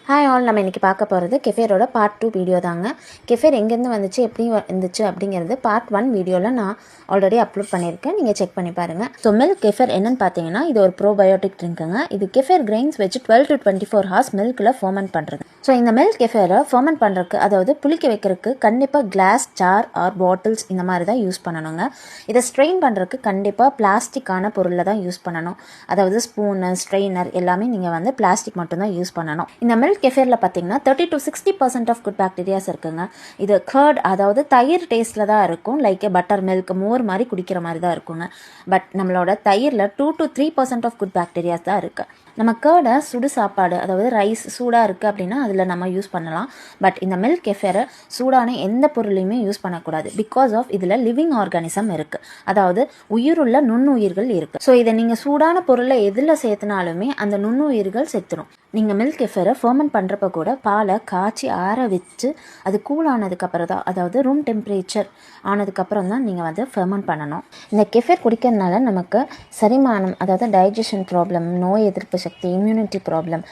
Hi all, நம்ம இன்றைக்கி பார்க்க போகிறது கெஃபேரோட பார்ட் 2 வீடியோ தாங்க. கெஃபேர் எங்கேருந்து வந்துச்சு, எப்படி வந்துச்சு அப்படிங்கிறது பார்ட் 1 வீடியோவில் நான் ஆல்ரெடி அப்லோட் பண்ணியிருக்கேன். நீங்கள் செக் பண்ணி பாருங்கள். ஸோ மில்க் கெஃபேர் என்னென்னு பார்த்தீங்கன்னா, இது ஒரு ப்ரோபயோட்டிக் ட்ரிங்க்குங்க. இது கெஃபேர் கிரெயின்ஸ் வச்சு 12 to 24 hours மில்கில் ஃபர்மெண்ட் பண்ணுறது. ஸோ இந்த மில்க் கெஃபேரை ஃபர்மெண்ட் பண்ணுறதுக்கு, அதாவது புளிக்க வைக்கிறதுக்கு கண்டிப்பாக கிளாஸ், ஜார் ஆர் பாட்டில்ஸ் இந்த மாதிரி தான் யூஸ் பண்ணணுங்க. இதை ஸ்ட்ரெயின் பண்ணுறதுக்கு கண்டிப்பாக பிளாஸ்டிக்கான பொருளில் தான் யூஸ் பண்ணணும். அதாவது ஸ்பூனு, ஸ்ட்ரெயினர் எல்லாமே நீங்கள் வந்து பிளாஸ்டிக் மட்டும்தான் யூஸ் பண்ணணும். இந்த மில்க் கெஃபேரில் பார்த்தீங்கன்னா 30 to 60% ஆஃப் குட் பாக்டீரியாஸ் இருக்குங்க. இது கர்ட், அதாவது தயிர் டேஸ்ட்டில் தான் இருக்கும். லைக் பட்டர் மில்க், மோர் மாதிரி குடிக்கிற மாதிரி தான் இருக்குங்க. பட் நம்மளோட தயிரில் 2 to 3% ஆஃப் குட் பாக்டீரியாஸ் தான் இருக்குது. நம்ம கர்டை சுடு சாப்பாடு, அதாவது ரைஸ் சூடாக இருக்குது அப்படின்னா அதில் நம்ம யூஸ் பண்ணலாம். பட் இந்த மில்க் கெஃபேரை சூடான எந்த பொருளையுமே யூஸ் பண்ணக்கூடாது. பிகாஸ் ஆஃப் இதில் லிவிங் ஆர்கானிசம் இருக்குது, அதாவது உயிருள்ள நுண்ணுயிர்கள் இருக்குது. ஸோ இதை நீங்கள் சூடான பொருளை எதில் சேர்த்துனாலுமே அந்த நுண்ணுயிர்கள் செத்துரும். நீங்கள் மில்க் கெஃபேரை ஃபர்மெண்ட் பண்ணுறப்ப கூட பாலை காய்ச்சி ஆற வச்சு அது கூல் ஆனதுக்கப்புறம் தான், அதாவது ரூம் டெம்பரேச்சர் ஆனதுக்கப்புறம் தான் நீங்கள் வந்து ஃபர்மெண்ட் பண்ணணும். இந்த கெஃபேர் குடிக்கிறதுனால நமக்கு செரிமானம், அதாவது டைஜஷன் ப்ராப்ளம், நோய் எதிர்ப்பு சக்தி, இம்யூனிட்டி ப்ராப்ளம்,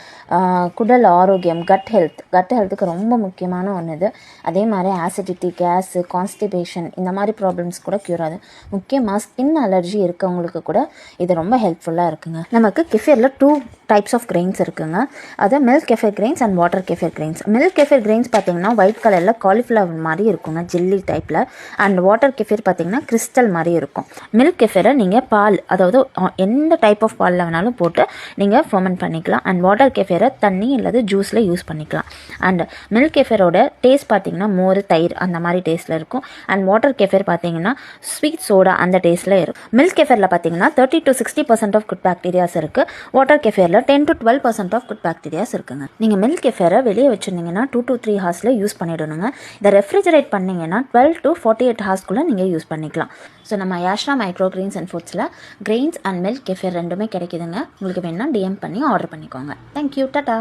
குடல் ஆரோக்கியம், கட் ஹெல்த்துக்கு ரொம்ப முக்கியமான ஒன்று இது. அதே மாதிரி ஆசிடிட்டி, கேஸு, கான்ஸ்டிபேஷன் இந்த மாதிரி ப்ராப்ளம்ஸ் கூட க்யூர் ஆகுது. முக்கியமாக ஸ்கின் அலர்ஜி இருக்கவங்களுக்கு கூட இது ரொம்ப ஹெல்ப்ஃபுல்லாக இருக்குங்க. நமக்கு கெஃபேரில் 2 டைப்ஸ் ஆஃப் கிரெயின்ஸ் இருக்குங்க. அது milk kefir grains and water kefir grains. Milk kefir grains பார்த்தீங்கன்னா ஒயிட் கலரில் காலிஃப்ளவர் மாதிரி இருக்குங்க, ஜெல்லி டைப்பில். அண்ட் வாட்டர் கெஃபேர் பார்த்தீங்கன்னா கிறிஸ்டல் மாதிரி இருக்கும். மில்க் கெஃபேரை நீங்கள் பால், அதாவது எந்த டைப் ஆஃப் பாலில் வேணாலும் போட்டு நீங்கள் ஃபர்மெண்ட் பண்ணிக்கலாம். அண்ட் வாட்டர் கெஃபேரை தண்ணி அல்லது ஜூஸில் யூஸ் பண்ணிக்கலாம். அண்ட் மில்க் கெஃபேரோட டேஸ்ட் பார்த்தீங்கன்னா மோர், தயிர் அந்த மாதிரி டேஸ்ட்டில் இருக்கும். அண்ட் வாட்டர் கெஃபேர் பார்த்தீங்கன்னா ஸ்வீட் சோடா அந்த டேஸ்ட்டில் இருக்கும். மில்க் கெஃபேரில் பார்த்தீங்கன்னா 30 to 60% ஆஃப் குட் பாக்டீரியாஸ் இருக்குது. வாட்டர் கெஃபேரில் 10 to 12% ஆஃப் குட் பாக்டீரியாஸ் இருக்குங்க. நீங்கள் மில்க் கெஃபேரை வெளியே வச்சுருந்தீங்கன்னா 2 to 3 hours யூஸ் பண்ணிடணுங்க. இதை ரெஃப்ரிஜரேட் பண்ணிங்கன்னா 12 to 48 hours நீங்கள் யூஸ் பண்ணிக்கலாம். ஸோ நம்ம யாஷ்ரா மைக்ரோ கிரெயின்ஸ் அண்ட் ஃபுட்ஸில் கிரெயின்ஸ் அண்ட் மில்க் கெஃபேர் ரெண்டுமே கிடைக்குதுங்க. உங்களுக்கு வேணும்னா DM பண்ணி ஆர்டர் பண்ணிக்கோங்க. தேங்க்யூ, டாடா.